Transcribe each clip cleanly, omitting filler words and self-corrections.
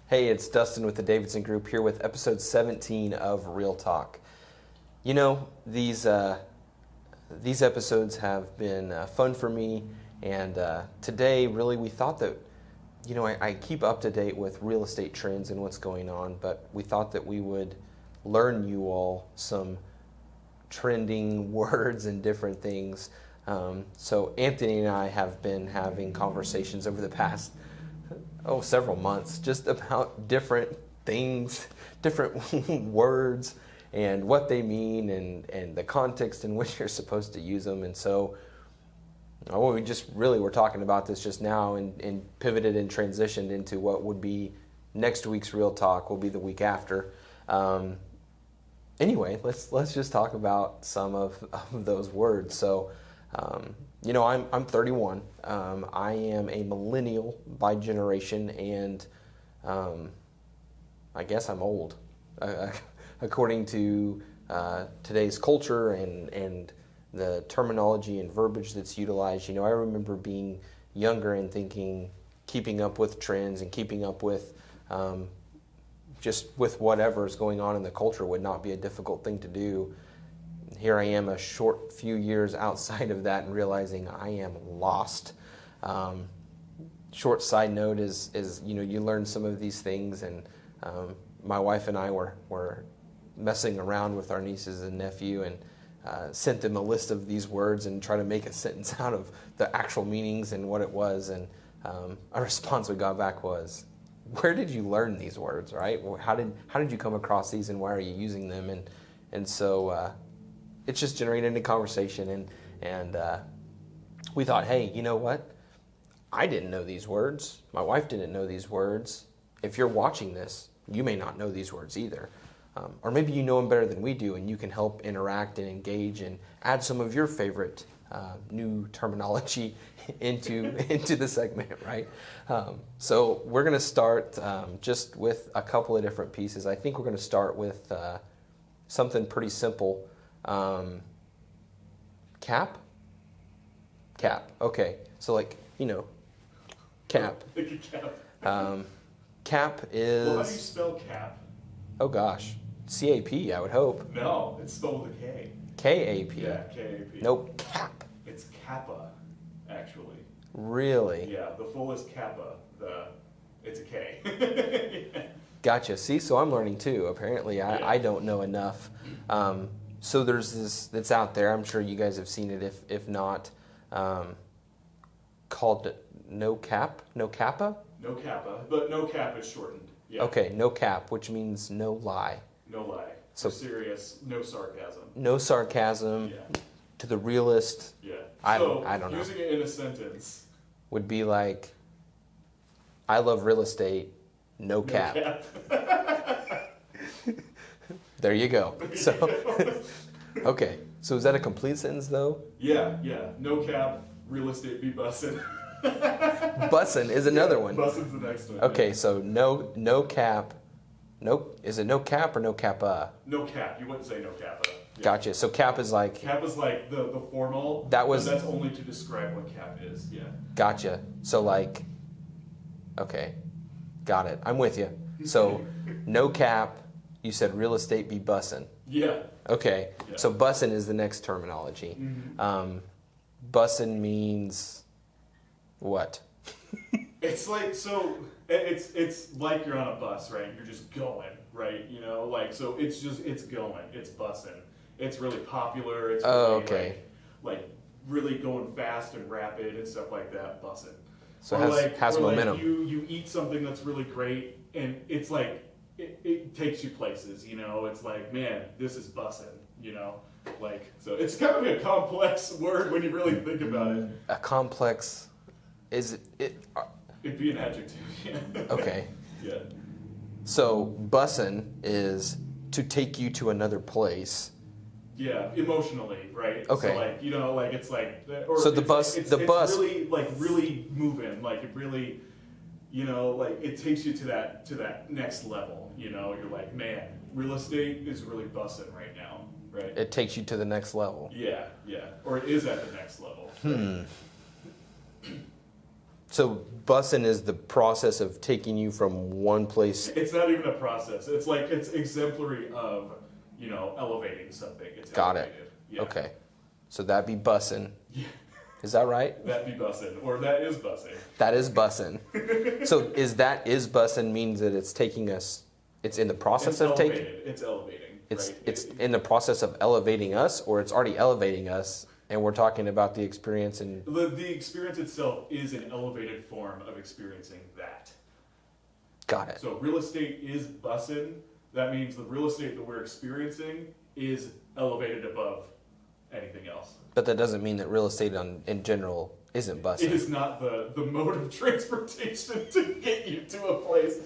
Hey, it's Dustin with the Davidson Group here with episode 17 of Real Talk. You know, these episodes have been fun for me, and today really we thought that, I keep up to date with real estate trends and what's going on, but we thought that we would learn you all some trending words and different things. So Anthony and I have been having conversations over the past several months just about different things, different words and what they mean and the context in which you're supposed to use them. And so we just really were talking about this just now and pivoted and transitioned into what would be next week's Real Talk will be the week after. Anyway, let's just talk about some of those words. So, I'm 31. I am a millennial by generation, and I guess I'm old, according to today's culture and the terminology and verbiage that's utilized. I remember being younger and thinking keeping up with trends and keeping up with just with whatever is going on in the culture would not be a difficult thing to do. Here I am a short few years outside of that and realizing I am lost. Short side note is you learn some of these things, and my wife and I were messing around with our nieces and nephew and sent them a list of these words and try to make a sentence out of the actual meanings and what it was, and a response we got back was, where did you learn these words, right? How did you come across these, and why are you using them? And so it's just generated a conversation, and we thought, hey, you know what? I didn't know these words. My wife didn't know these words. If you're watching this, you may not know these words either. Or maybe you know them better than we do, and you can help interact and engage and add some of your favorite new terminology into the segment, right? So we're going to start just with a couple of different pieces. I think we're going to start with something pretty simple. Cap? Okay. So cap. Cap is... Well, how do you spell cap? Oh gosh. C-A-P, I would hope. No, it's spelled with a K. K-A-P? Yeah, K-A-P. Nope, cap. It's kappa, actually. Really? Yeah, the full is kappa. It's a K. Yeah. Gotcha. See, so I'm learning too. Apparently, I don't know enough. So there's this that's out there. I'm sure you guys have seen it. If not, called no cap, no kappa. No kappa, but no cap is shortened. Yeah. Okay, no cap, which means no lie. No lie. So serious, no sarcasm. No sarcasm. Yeah. To the realist. Yeah. I don't know. Using it in a sentence would be like, I love real estate. No cap. There you go. Okay. So is that a complete sentence though? Yeah. No cap, real estate be bussin'. Bussin' is another one. Bussin's the next one. Okay, yeah. so no cap. Nope. Is it no cap or no kappa? No cap. You wouldn't say no kappa. Yeah. Gotcha. So cap is like... Cap is like the formal. That's only to describe what cap is. Yeah. Gotcha. So okay. Got it. I'm with you. So no cap, you said real estate be bussin'. Yeah. Okay. Yeah. So bussin' is the next terminology. Mm-hmm. Bussin' means what? It's it's like you're on a bus, right? You're just going, right? So it's going. It's bussin'. It's really popular. It's really, okay. Like really going fast and rapid and stuff like that. Bussin'. So it has momentum. You eat something that's really great, and it's like it takes you places. It's like, man, this is bussin'. So it's kind of a complex word when you really think about it. A complex. Is it? It'd be an adjective. Yeah. Okay. Yeah. So bussin' is to take you to another place. Yeah, emotionally, right? Okay. So it's like. Or so the bus. It's really really moving. Like it really, it takes you to that next level. You're like, man, real estate is really bussin' right now, right? It takes you to the next level. Yeah, or it is at the next level. Right? So bussin' is the process of taking you from one place. It's not even a process. It's like it's exemplary of, elevating something. It's Got elevated. it. Yeah. Okay. So that'd be bussin'. Yeah. Is that right? That'd be bussin', or that is bussin'. That is bussin'. So is bussin' means that it's taking us, it's in the process of taking, It's elevating. it's right? in the process of elevating us, or it's already elevating us, and we're talking about the experience and The experience itself is an elevated form of experiencing that. got it. So real estate is bussin'. That means the real estate that we're experiencing is elevated above anything else. But that doesn't mean that real estate in general isn't It bussin'. is not the mode of transportation to get you to a place.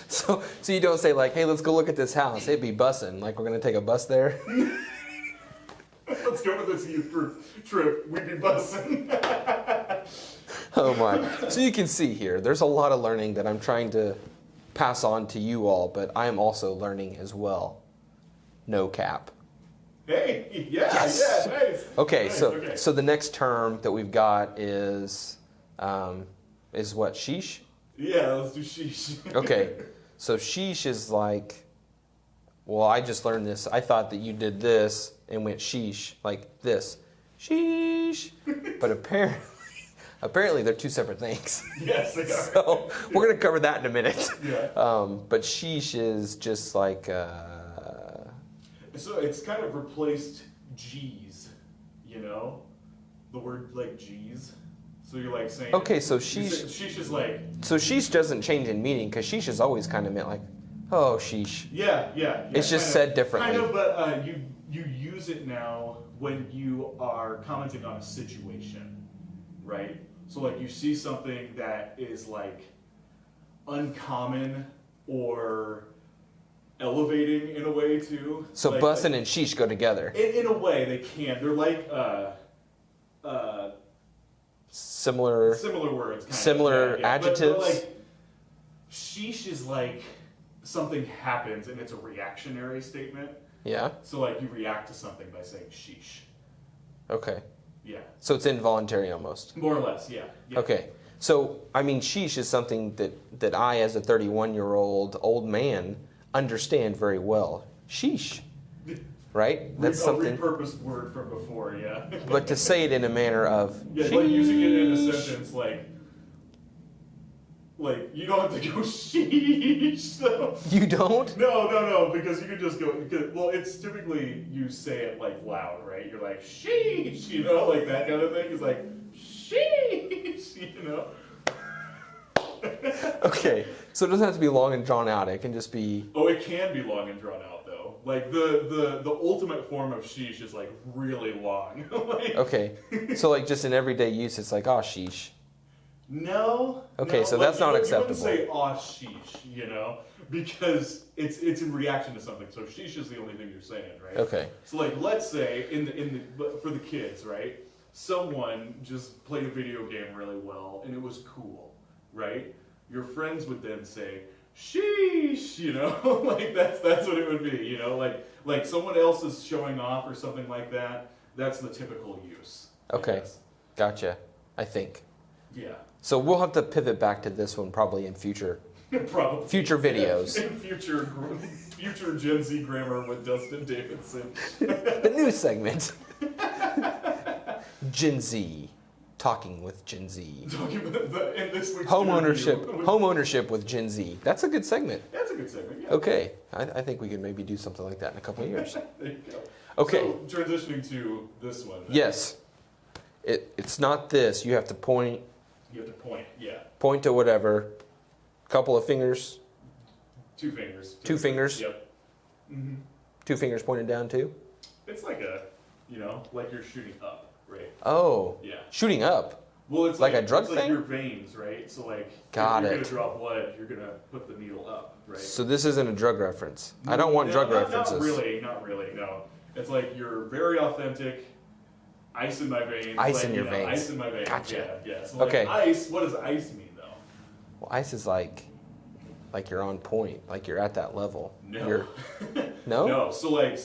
So you don't say like, hey, let's go look at this house. It'd be bussin'. Like we're gonna take a bus there. Let's go to this youth group trip. We'd be bussin'. Oh my. So you can see here, there's a lot of learning that I'm trying to pass on to you all, but I am also learning as well. No cap. Hey, yeah, Yes. yeah, nice. Okay, Nice, so the next term that we've got is what, sheesh? Yeah, let's do sheesh. Okay, so sheesh is like, well, I just learned this. I thought that you did this and went sheesh, like this. Sheesh. But apparently they're two separate things. Yes, they are. So we're going to cover that in a minute. Yeah. But sheesh is just like, So it's kind of replaced G's, the word like G's. So you're like saying. okay, so you sheesh. say- sheesh is like. So sheesh doesn't change in meaning because sheesh has always kind of meant like, oh, sheesh. Yeah. It's just kind of- said differently. Kind of, but you use it now when you are commenting on a situation, right? So like you see something that is like uncommon or elevating in a way too. So like, bussin' and sheesh go together. in a way they can. They're like Similar. similar words. Kind Similar of. Yeah. adjectives? But like sheesh is like something happens and it's a reactionary statement. Yeah. So like you react to something by saying sheesh. Okay. Yeah. So it's involuntary almost. More or less, yeah. Yeah. Okay. So I mean, sheesh is something that I, as a 31-year-old old man, understand very well. Sheesh. Right? That's A something. repurposed word from before, yeah. But to say it in a manner of Yeah, like using it in a sheesh. sentence like you don't have to go sheesh. So. You don't? No, because you could just go. Well, it's typically you say it like loud, right? You're like sheesh, like that kind of thing. It's like sheesh, Okay. So it doesn't have to be long and drawn out. It can just be. Oh, it can be long and drawn out though. Like the ultimate form of sheesh is like really long. Like, Okay. So like just in everyday use, it's like, oh, sheesh. No. Okay, no, so like, that's not you acceptable. wouldn't say "aw sheesh," because it's in reaction to something. So sheesh is the only thing you're saying, right? Okay. So like, let's say for the kids, right? Someone just played a video game really well and it was cool, right? Your friends would then say "sheesh," like that's what it would be, like someone else is showing off or something like that. That's the typical use. I Okay. guess. Gotcha. I think. Yeah. So we'll have to pivot back to this one probably in future Probably. future videos. In future Gen Z grammar with Dustin Davidson. The new segment. Gen Z. Talking with Gen Z. Talking about in this week's Home interview ownership. with- Home ownership with Gen Z. That's a good segment. That's a good segment, yeah. Okay. I think we could maybe do something like that in a couple of years. There you go. Okay. So, transitioning to this one. Yes. It's not this. You have to point You have to point, yeah. to whatever. Couple of fingers. 2 fingers. Two fingers? Yep. Mm-hmm. 2 fingers pointed down too. It's like like you're shooting up, right? Oh. Yeah. Shooting up. Well, it's Like a drug it's thing? like your veins, right? So like, Got if you're it. gonna draw blood, you're gonna put the needle up, right? So this isn't a drug reference. I don't want No, drug not references. Not really, no. It's like you're very authentic. Ice in my veins. Ice in your veins. Ice in my veins. Gotcha. Yeah. So like Okay. ice. What does ice mean though? Well, ice is like you're on point, like you're at that level. No. You're, no? No. So like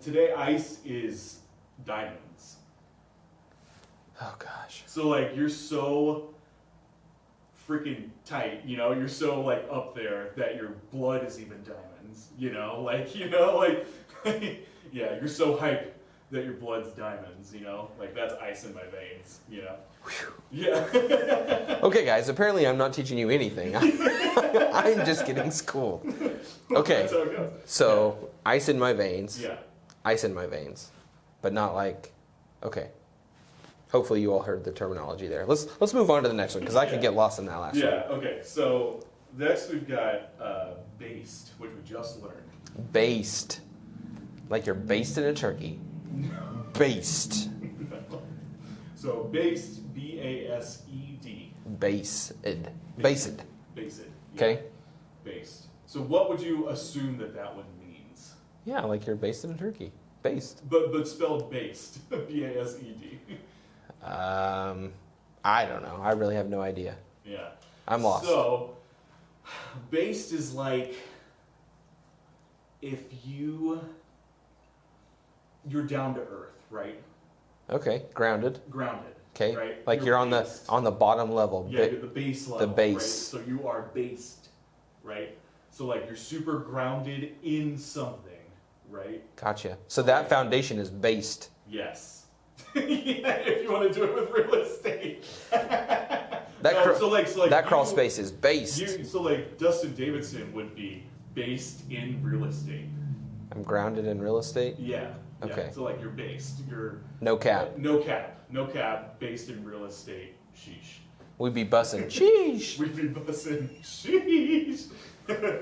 today, ice is diamonds. Oh gosh. So like you're so freaking tight, you know, you're so like up there that your blood is even diamonds, yeah, you're so hype that your blood's diamonds, like that's ice in my veins, Whew. Yeah. Okay, guys, apparently I'm not teaching you anything. I'm just getting schooled. Okay, That's how it goes. so ice in my veins. Yeah. Ice in my veins. But not like, okay. Hopefully you all heard the terminology there. Let's move on to the next one, because I could get lost in that last one. Yeah, okay, so next we've got based, which we just learned. Based. Like you're basting a turkey. Based. So based, B-A-S-E-D. Based. Based. Based. Okay? Based. So what would you assume that one means? Yeah, like you're basting a turkey. Based. But spelled based. B-A-S-E-D. I don't know. I really have no idea. Yeah. I'm lost. So, based is like if you're down to earth, right? Okay, grounded. Grounded. Okay, right? like you're on based. the bottom level. Yeah, you're the base level. The base. Right? So you are based, right? So like you're super grounded in something, right? Gotcha. So that foundation is based. Yes. Yeah, if you want to do it with real estate. That crawl space is based. So like Dustin Davidson would be based in real estate. I'm grounded in real estate. Yeah. Okay. So like you're based. You're No cap. no cap. Based in real estate. Sheesh. We'd be bussing. Sheesh. We'd be bussing. Sheesh.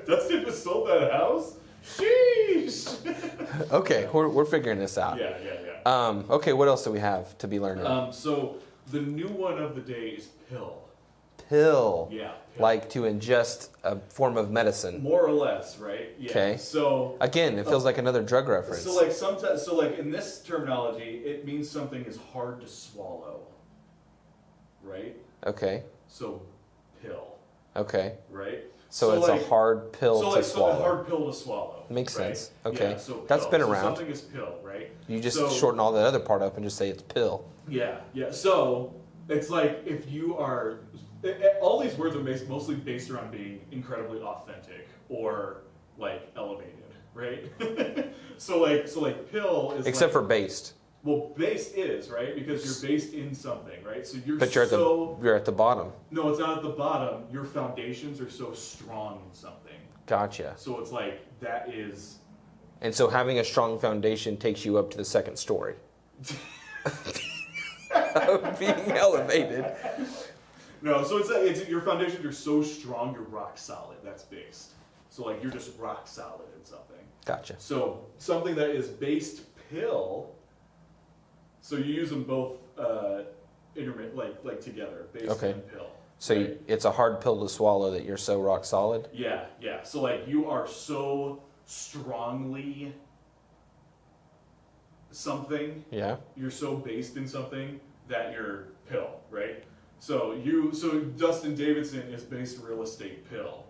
Dustin just sold that house. Sheesh. Okay, we're figuring this out. Yeah. Okay, what else do we have to be learning? So the new one of the day is pill. Pill. Yeah. Pill. Like to ingest a form of medicine. More or less, right? Yeah. Okay. So again, it feels like another drug reference. So like sometimes, in this terminology, it means something is hard to swallow, right? Okay. So pill. Okay. Right. So it's a hard pill to swallow. So a hard pill to swallow. Makes right? sense. Okay. Yeah, so that's pill. been So around. something is pill, right? You just shorten all the other part up and just say it's pill. Yeah. So it's like if you are, all these words are mostly based around being incredibly authentic or like elevated, right? so like pill is except for based. Well, based is, right? Because you're based in something, right? So you're But you're at the bottom. No, it's not at the bottom. Your foundations are so strong in something. Gotcha. So it's like that is. And so having a strong foundation takes you up to the second story. Of being elevated. No, so it's your foundations are so strong, you're rock solid. That's based. So like you're just rock solid in something. Gotcha. So something that is based pill. So you use them both intermittent, like together, based and pill. So right? it's a hard pill to swallow that you're so rock solid? Yeah. So like you are so strongly something. Yeah. You're so based in something that you're pill, right? So Dustin Davidson is based real estate pill.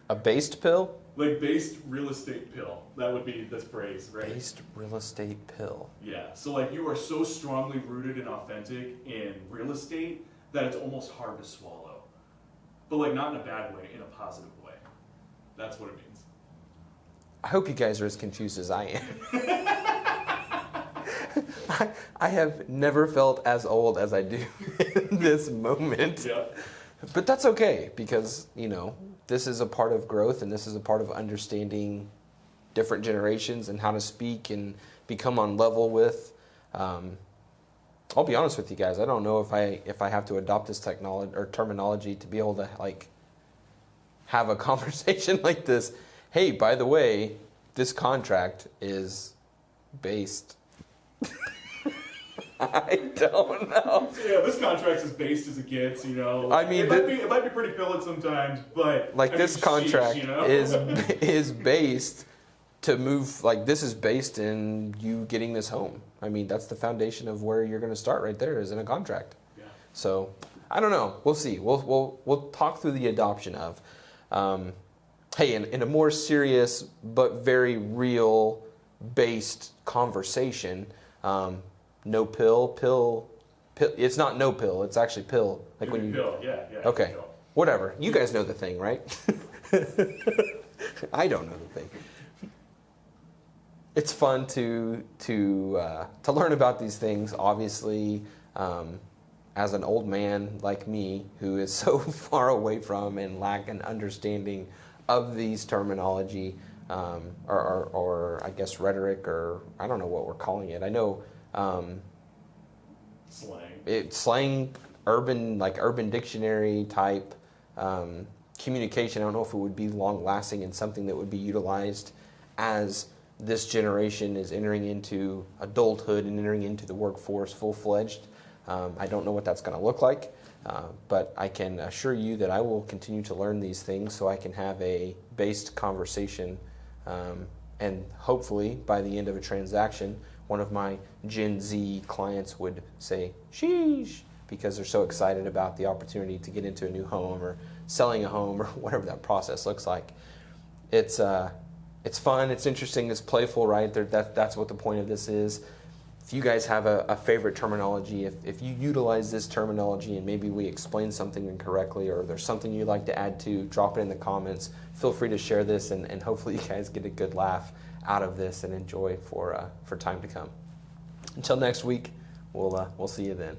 A based pill? Like based real estate pill. That would be the phrase, right? Based real estate pill. Yeah. So like you are so strongly rooted and authentic in real estate that it's almost hard to swallow. But like not in a bad way, in a positive way. That's what it means. I hope you guys are as confused as I am. I have never felt as old as I do in this moment. Yeah. But that's okay because, this is a part of growth and this is a part of understanding different generations and how to speak and become on level with. I'll be honest with you guys. I don't know if I have to adopt this technology or terminology to be able to have a conversation like this. Hey, by the way, this contract is based. I don't know. So yeah, this contract's as based as it gets, I mean, it might be pretty pilled sometimes, but this contract sheesh, is based to move. This is based in you getting this home. I mean, that's the foundation of where you're going to start right there is in a contract. Yeah. So I don't know. We'll see. We'll talk through the adoption of. Hey, in a more serious but very real based conversation. No pill It's not no pill. It's actually pill. Like when you pill, yeah. Okay, Pill. whatever. You guys know the thing, right? I don't know the thing. It's fun to learn about these things. Obviously, as an old man like me, who is so far away from and lack an understanding of these terminology, or I guess rhetoric, or I don't know what we're calling it. I know slang, urban dictionary type communication. I don't know if it would be long lasting and something that would be utilized as this generation is entering into adulthood and entering into the workforce full-fledged. I don't know what that's going to look like, but I can assure you that I will continue to learn these things so I can have a based conversation, and hopefully by the end of a transaction, one of my Gen Z clients would say, sheesh, because they're so excited about the opportunity to get into a new home or selling a home or whatever that process looks like. It's fun, it's interesting, it's playful, right? That's what the point of this is. If you guys have a favorite terminology, if you utilize this terminology and maybe we explain something incorrectly, or there's something you'd like to add to, drop it in the comments. Feel free to share this, and hopefully you guys get a good laugh out of this and enjoy for time to come. Until next week, we'll see you then.